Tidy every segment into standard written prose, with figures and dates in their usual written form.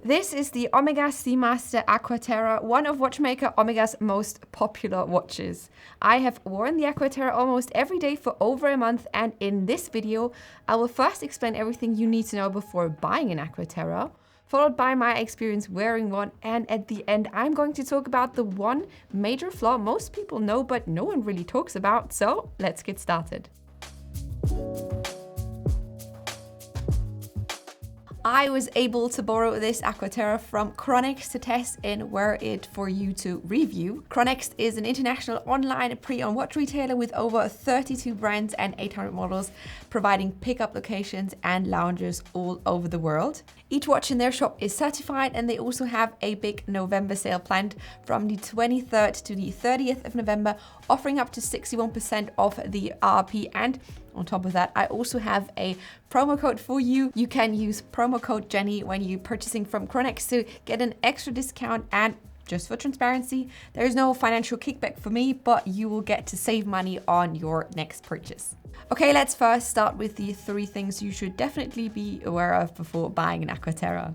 This is the Omega Seamaster Aqua Terra, one of watchmaker Omega's most popular watches. I have worn the Aqua Terra almost every day for over a month, and in this video, I will first explain everything you need to know before buying an Aqua Terra, followed by my experience wearing one, and at the end, I'm going to talk about the one major flaw most people know but no one really talks about, so let's get started. I was able to borrow this Aqua Terra from Chronext to test and wear it for you to review. Chronext is an international online pre-owned watch retailer with over 32 brands and 800 models, providing pickup locations and lounges all over the world. Each watch in their shop is certified, and they also have a big November sale planned from the 23rd to the 30th of November, offering up to 61% off the RRP. And on top of that, I also have a promo code for you. You can use promo code Jenny when you're purchasing from Chronext to get an extra discount. And just for transparency, there is no financial kickback for me, but you will get to save money on your next purchase. Okay, let's first start with the 3 things you should definitely be aware of before buying an Aqua Terra.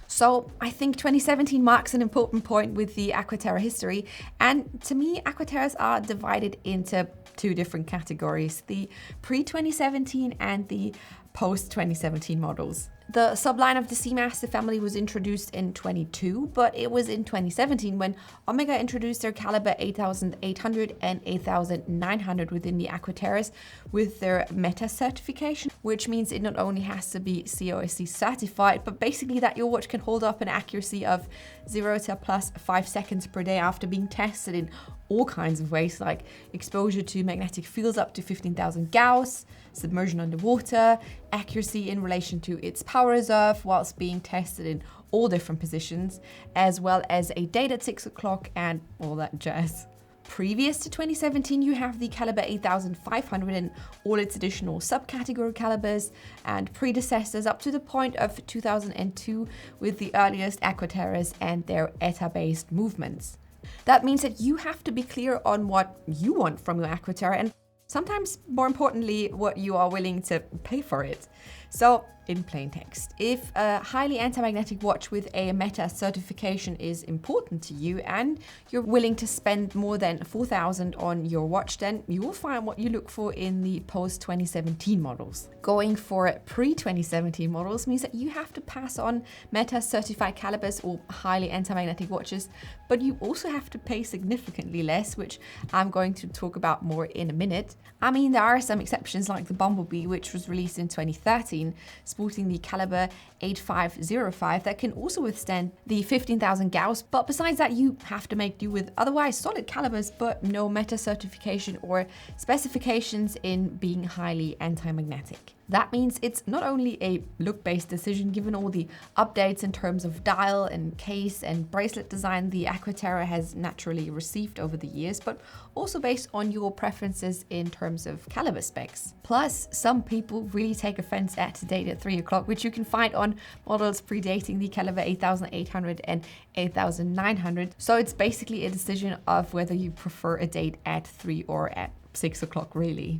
So I think 2017 marks an important point with the Aqua Terra history, and to me, Aqua Terras are divided into 2 different categories: the pre-2017 and the post-2017 models. The subline of the Seamaster family was introduced in 2022, but it was in 2017 when Omega introduced their caliber 8800 and 8900 within the Aqua Terras with their Meta certification, which means it not only has to be COSC certified, but basically that your watch can hold up an accuracy of 0 to plus 5 seconds per day after being tested in all kinds of ways, like exposure to magnetic fields up to 15,000 Gauss, submersion underwater, accuracy in relation to its power reserve whilst being tested in all different positions, as well as a date at 6 o'clock and all that jazz. Previous to 2017, you have the caliber 8500 and all its additional subcategory calibers, and predecessors up to the point of 2002 with the earliest Aqua Terras and their ETA-based movements. That means that you have to be clear on what you want from your Aqua Terra, and sometimes more importantly, what you are willing to pay for it. So, in plain text, if a highly anti-magnetic watch with a Meta certification is important to you and you're willing to spend more than 4,000 on your watch, then you will find what you look for in the post-2017 models. Going for pre-2017 models means that you have to pass on Meta certified calibers or highly anti-magnetic watches, but you also have to pay significantly less, which I'm going to talk about more in a minute. I mean, there are some exceptions like the Bumblebee, which was released in 2013, sporting the caliber 8505 that can also withstand the 15,000 Gauss, but besides that you have to make do with otherwise solid calibers but no Meta certification or specifications in being highly anti-magnetic. That means it's not only a look-based decision given all the updates in terms of dial and case and bracelet design the Aqua Terra has naturally received over the years, but also based on your preferences in terms of caliber specs. Plus, some people really take offense at date at 3 o'clock, which you can find on models predating the caliber 8800 and 8900. So it's basically a decision of whether you prefer a date at 3 or at 6 o'clock really.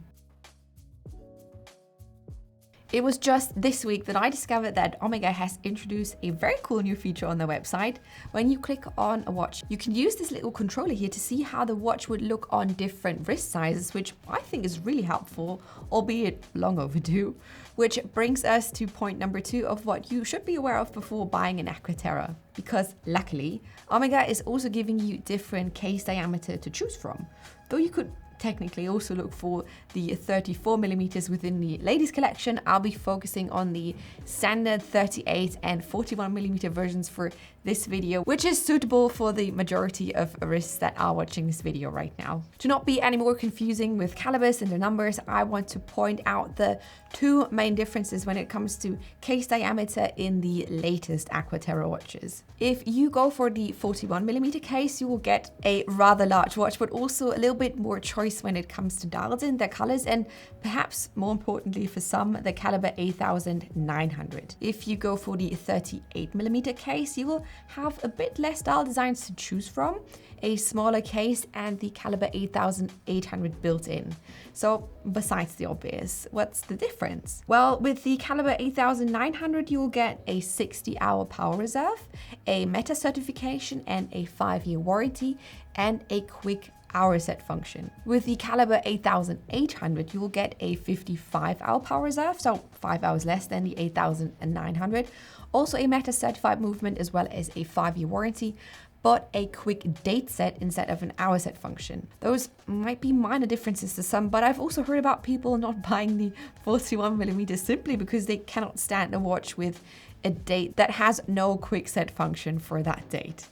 It was just this week that I discovered that Omega has introduced a very cool new feature on their website. When you click on a watch, you can use this little controller here to see how the watch would look on different wrist sizes, which I think is really helpful, albeit long overdue. Which brings us to point number 2 of what you should be aware of before buying an Aqua Terra. Because luckily, Omega is also giving you different case diameter to choose from. Though you could technically also look for the 34mm within the ladies collection, I'll be focusing on the standard 38 and 41mm versions for this video, which is suitable for the majority of wrists that are watching this video right now. To not be any more confusing with calibers and their numbers, I want to point out the 2 main differences when it comes to case diameter in the latest Aqua Terra watches. If you go for the 41mm case, you will get a rather large watch, but also a little bit more choice choice when it comes to dials and their colors, and perhaps more importantly for some, the caliber 8900. If you go for the 38mm case, you will have a bit less dial designs to choose from, a smaller case, and the caliber 8800 built in. So besides the obvious, what's the difference? Well, with the caliber 8900, you'll get a 60-hour power reserve, a meta certification, and a 5-year warranty, and a quick hour set function. With the caliber 8800, you will get a 55-hour power reserve, so 5 hours less than the 8900. Also a meta certified movement as well as a 5-year warranty, but a quick date set instead of an hour set function. Those might be minor differences to some, but I've also heard about people not buying the 41mm simply because they cannot stand a watch with a date that has no quick set function for that date.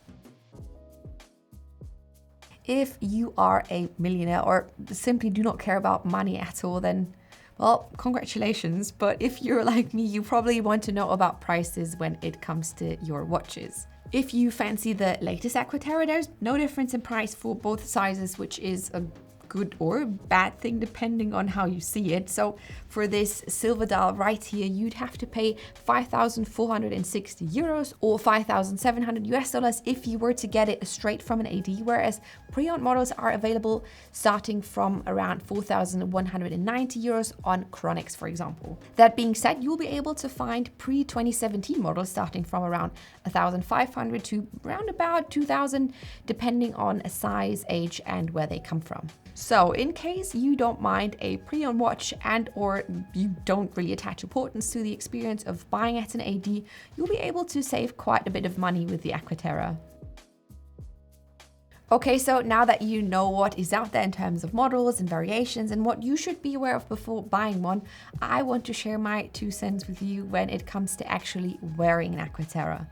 If you are a millionaire or simply do not care about money at all, then, well, congratulations. But if you're like me, you probably want to know about prices when it comes to your watches. If you fancy the latest Aqua Terra, there's no difference in price for both sizes, which is a good or bad thing depending on how you see it. So for this silver dial right here, you'd have to pay 5,460 euros or 5,700 US dollars if you were to get it straight from an AD, whereas pre-owned models are available starting from around 4,190 euros on Chronext, for example. That being said, you'll be able to find pre-2017 models starting from around 1,500 to around about 2,000, depending on size, age, and where they come from. So in case you don't mind a pre-owned watch and or you don't really attach importance to the experience of buying at an AD, you'll be able to save quite a bit of money with the Aqua Terra. Okay, so now that you know what is out there in terms of models and variations and what you should be aware of before buying one, I want to share my 2 cents with you when it comes to actually wearing an Aqua Terra.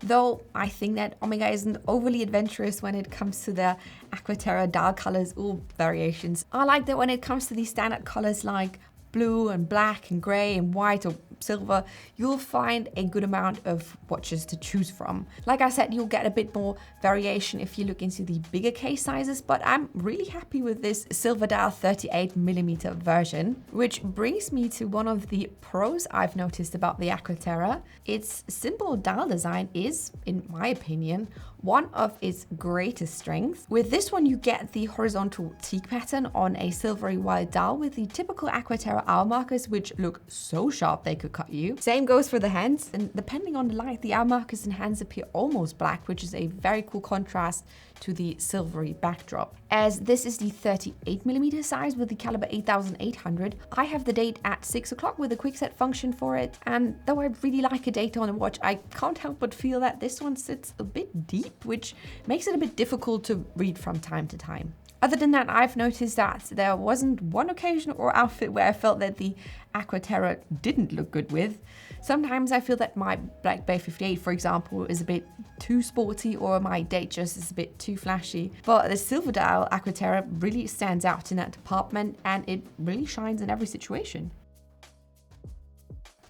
Though I think that Omega isn't overly adventurous when it comes to their Aqua Terra dial colors or variations. I like that when it comes to these standard colors like blue and black and gray and white or silver, you'll find a good amount of watches to choose from. Like I said, you'll get a bit more variation if you look into the bigger case sizes, but I'm really happy with this silver dial 38mm version, which brings me to one of the pros I've noticed about the Aqua Terra. Its simple dial design is, in my opinion, one of its greatest strengths. With this one, you get the horizontal teak pattern on a silvery white dial with the typical Aqua Terra hour markers, which look so sharp they could cut you. Same goes for the hands, and depending on the light, the hour markers and hands appear almost black, which is a very cool contrast to the silvery backdrop. As this is the 38mm size with the caliber 8800, I have the date at 6 o'clock with a quick set function for it, and though I really like a date on a watch, I can't help but feel that this one sits a bit deep, which makes it a bit difficult to read from time to time. Other than that, I've noticed that there wasn't one occasion or outfit where I felt that the Aqua Terra didn't look good with. Sometimes I feel that my Black Bay 58, for example, is a bit too sporty, or my Datejust is a bit too flashy. But the silver dial Aqua Terra really stands out in that department, and it really shines in every situation.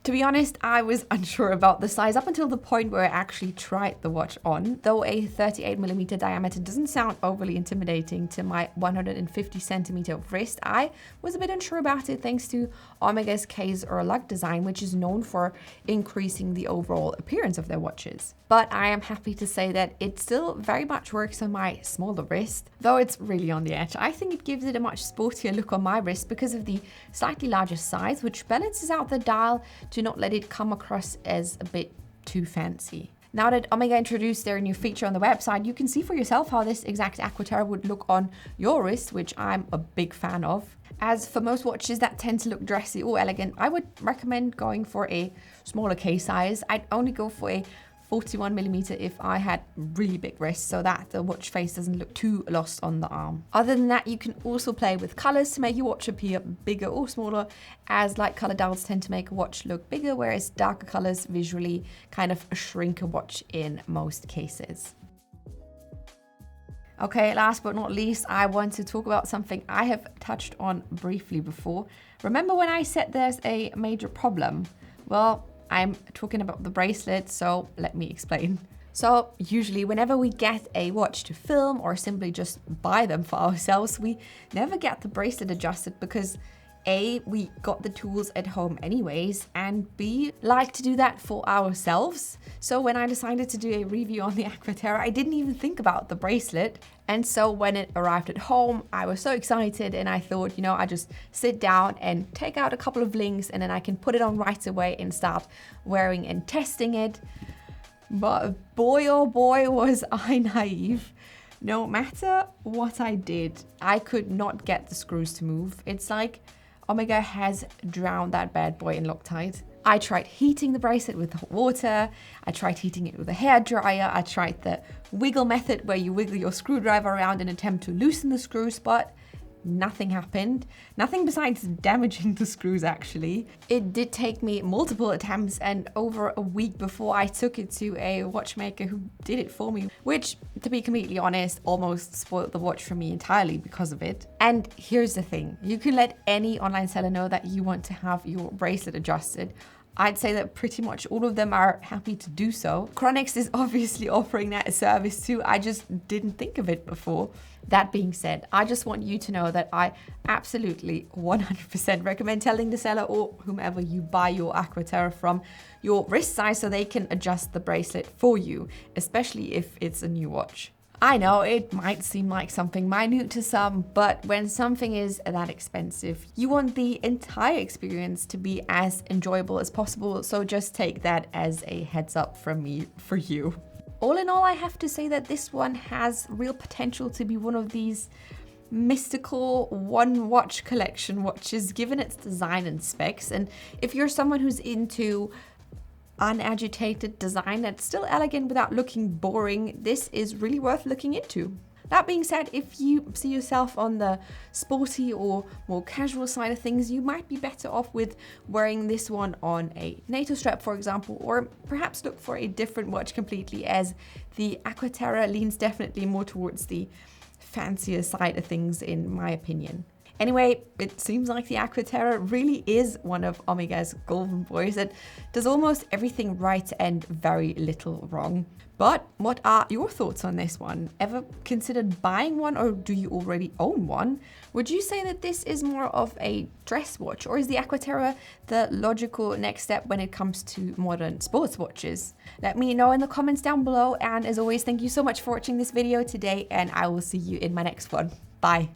To be honest, I was unsure about the size up until the point where I actually tried the watch on. Though a 38mm diameter doesn't sound overly intimidating to my 150cm wrist, I was a bit unsure about it thanks to Omega's case or lug design, which is known for increasing the overall appearance of their watches. But I am happy to say that it still very much works on my smaller wrist, though it's really on the edge. I think it gives it a much sportier look on my wrist because of the slightly larger size, which balances out the dial to not let it come across as a bit too fancy. Now that Omega introduced their new feature on the website, you can see for yourself how this exact Aqua Terra would look on your wrist, which I'm a big fan of. As for most watches that tend to look dressy or elegant, I would recommend going for a smaller case size. I'd only go for a 41mm if I had really big wrists, so that the watch face doesn't look too lost on the arm. Other than that, you can also play with colors to make your watch appear bigger or smaller, as light color dials tend to make a watch look bigger, whereas darker colors visually kind of shrink a watch in most cases. Okay, last but not least, I want to talk about something I have touched on briefly before. Remember when I said there's a major problem? Well, I'm talking about the bracelet, so let me explain. So usually whenever we get a watch to film or simply just buy them for ourselves, we never get the bracelet adjusted because A, we got the tools at home anyways, and B, like to do that for ourselves. So when I decided to do a review on the Aqua Terra, I didn't even think about the bracelet. And so when it arrived at home, I was so excited and I thought, I just sit down and take out a couple of links and then I can put it on right away and start wearing and testing it. But boy, oh boy, was I naive. No matter what I did, I could not get the screws to move. It's like Omega has drowned that bad boy in Loctite. I tried heating the bracelet with hot water. I tried heating it with a hairdryer. I tried the wiggle method where you wiggle your screwdriver around in an attempt to loosen the screws, but nothing happened. Nothing besides damaging the screws, actually. It did take me multiple attempts and over a week before I took it to a watchmaker who did it for me, which, to be completely honest, almost spoiled the watch for me entirely because of it. And here's the thing. You can let any online seller know that you want to have your bracelet adjusted. I'd say that pretty much all of them are happy to do so. Chronext is obviously offering that service too. I just didn't think of it before. That being said, I just want you to know that I absolutely 100% recommend telling the seller or whomever you buy your Aqua Terra from your wrist size so they can adjust the bracelet for you, especially if it's a new watch. I know it might seem like something minute to some, but when something is that expensive, you want the entire experience to be as enjoyable as possible, so just take that as a heads up from me for you. All in all, I have to say that this one has real potential to be one of these mystical one watch collection watches given its design and specs. And if you're someone who's into unagitated design that's still elegant without looking boring, this is really worth looking into. That being said, if you see yourself on the sporty or more casual side of things, you might be better off with wearing this one on a NATO strap, for example, or perhaps look for a different watch completely, as the Aqua Terra leans definitely more towards the fancier side of things in my opinion. Anyway, it seems like the Aqua Terra really is one of Omega's golden boys that does almost everything right and very little wrong. But what are your thoughts on this one? Ever considered buying one, or do you already own one? Would you say that this is more of a dress watch, or is the Aqua Terra the logical next step when it comes to modern sports watches? Let me know in the comments down below, and as always, thank you so much for watching this video today, and I will see you in my next one. Bye.